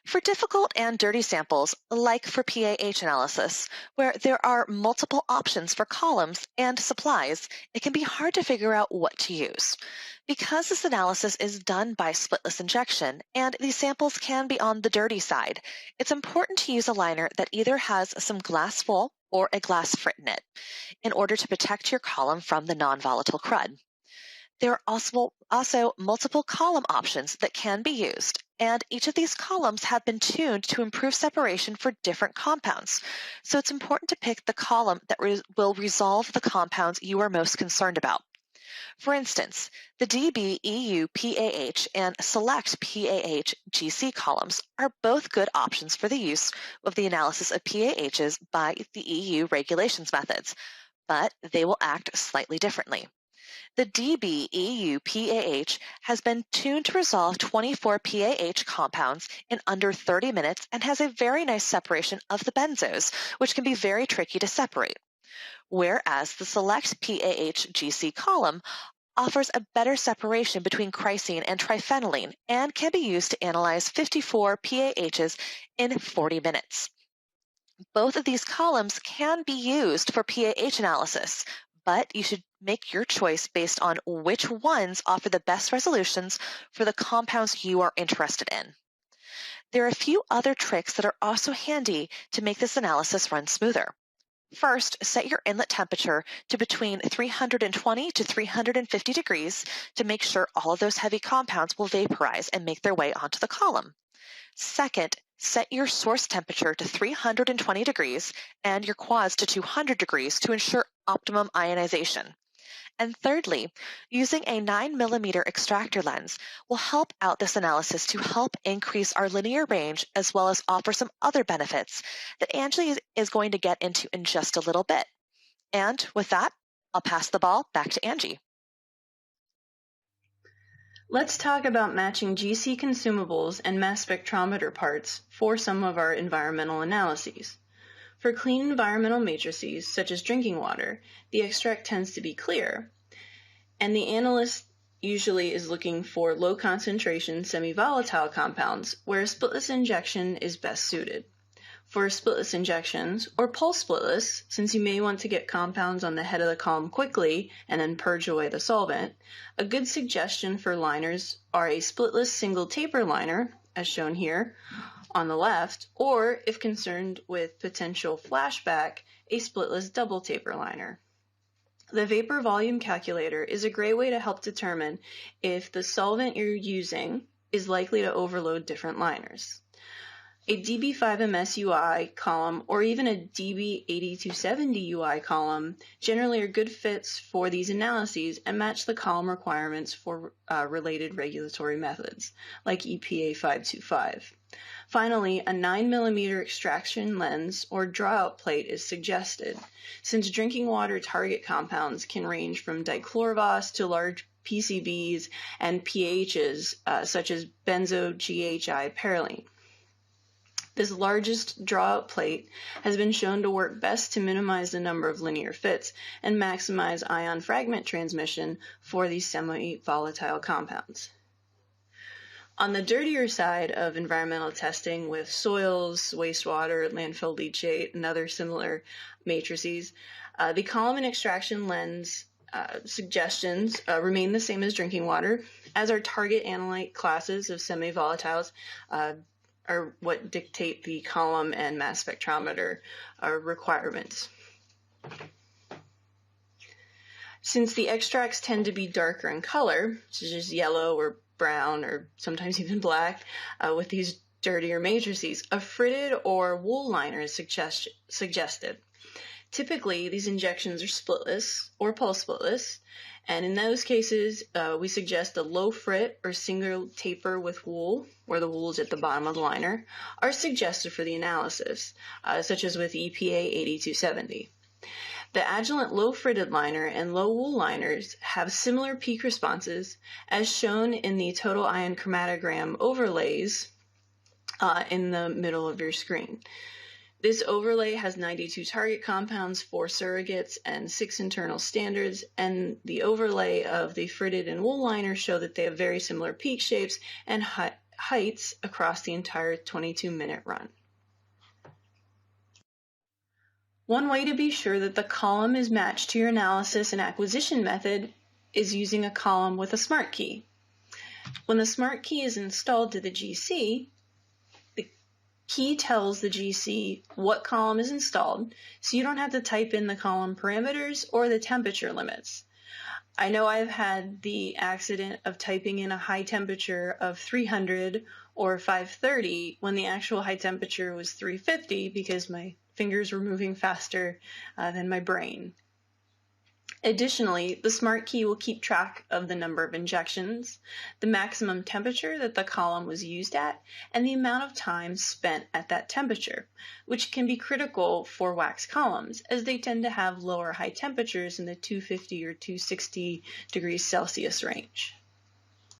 For difficult and dirty samples, like for PAH analysis, where there are multiple options for columns and supplies, it can be hard to figure out what to use. Because this analysis is done by splitless injection and these samples can be on the dirty side, it's important to use a liner that either has some glass wool or a glass frit in it in order to protect your column from the non-volatile crud. There are also multiple column options that can be used, and each of these columns have been tuned to improve separation for different compounds. So it's important to pick the column that will resolve the compounds you are most concerned about. For instance, the DB-EU PAH and Select PAH GC columns are both good options for the use of the analysis of PAHs by the EU regulations methods, but they will act slightly differently. The DB-EU PAH has been tuned to resolve 24 PAH compounds in under 30 minutes and has a very nice separation of the benzos, which can be very tricky to separate. Whereas the Select PAH GC column offers a better separation between chrysene and triphenylene and can be used to analyze 54 PAHs in 40 minutes. Both of these columns can be used for PAH analysis, but you should make your choice based on which ones offer the best resolutions for the compounds you are interested in. There are a few other tricks that are also handy to make this analysis run smoother. First, set your inlet temperature to between 320 to 350 degrees to make sure all of those heavy compounds will vaporize and make their way onto the column. Second, set your source temperature to 320 degrees and your quads to 200 degrees to ensure optimum ionization. And thirdly, using a 9mm extractor lens will help out this analysis to help increase our linear range as well as offer some other benefits that Angie is going to get into in just a little bit. And with that, I'll pass the ball back to Angie. Let's talk about matching GC consumables and mass spectrometer parts for some of our environmental analyses. For clean environmental matrices, such as drinking water, the extract tends to be clear, and the analyst usually is looking for low concentration semi-volatile compounds where splitless injection is best suited. For splitless injections, or pulse splitless, since you may want to get compounds on the head of the column quickly and then purge away the solvent, a good suggestion for liners are a splitless single taper liner, as shown here on the left, or if concerned with potential flashback, a splitless double taper liner. The vapor volume calculator is a great way to help determine if the solvent you're using is likely to overload different liners. A DB5MS UI column or even a DB8270 UI column generally are good fits for these analyses and match the column requirements for related regulatory methods, like EPA 525. Finally, a 9mm extraction lens or drawout plate is suggested, since drinking water target compounds can range from dichlorvos to large PCBs and PHs such as benzo-GHI-parylene. This largest drawout plate has been shown to work best to minimize the number of linear fits and maximize ion fragment transmission for these semi-volatile compounds. On the dirtier side of environmental testing with soils, wastewater, landfill leachate, and other similar matrices, the column and extraction lens suggestions remain the same as drinking water, as our target analyte classes of semi-volatiles are what dictate the column and mass spectrometer requirements. Since the extracts tend to be darker in color, such as yellow or brown or sometimes even black, with these dirtier matrices, a fritted or wool liner is suggested. Typically, these injections are splitless or pulse splitless, and in those cases, we suggest a low frit or single taper with wool, where the wool is at the bottom of the liner, are suggested for the analysis, such as with EPA 8270. The Agilent low fritted liner and low wool liners have similar peak responses as shown in the total ion chromatogram overlays in the middle of your screen. This overlay has 92 target compounds, 4 surrogates, and 6 internal standards, and the overlay of the fritted and wool liner show that they have very similar peak shapes and high heights across the entire 22-minute run. One way to be sure that the column is matched to your analysis and acquisition method is using a column with a smart key. When the smart key is installed to the GC, the key tells the GC what column is installed, so you don't have to type in the column parameters or the temperature limits. I know I've had the accident of typing in a high temperature of 300 or 530 when the actual high temperature was 350 because my fingers were moving faster than my brain. Additionally, the smart key will keep track of the number of injections, the maximum temperature that the column was used at, and the amount of time spent at that temperature, which can be critical for wax columns as they tend to have lower high temperatures in the 250 or 260 degrees Celsius range.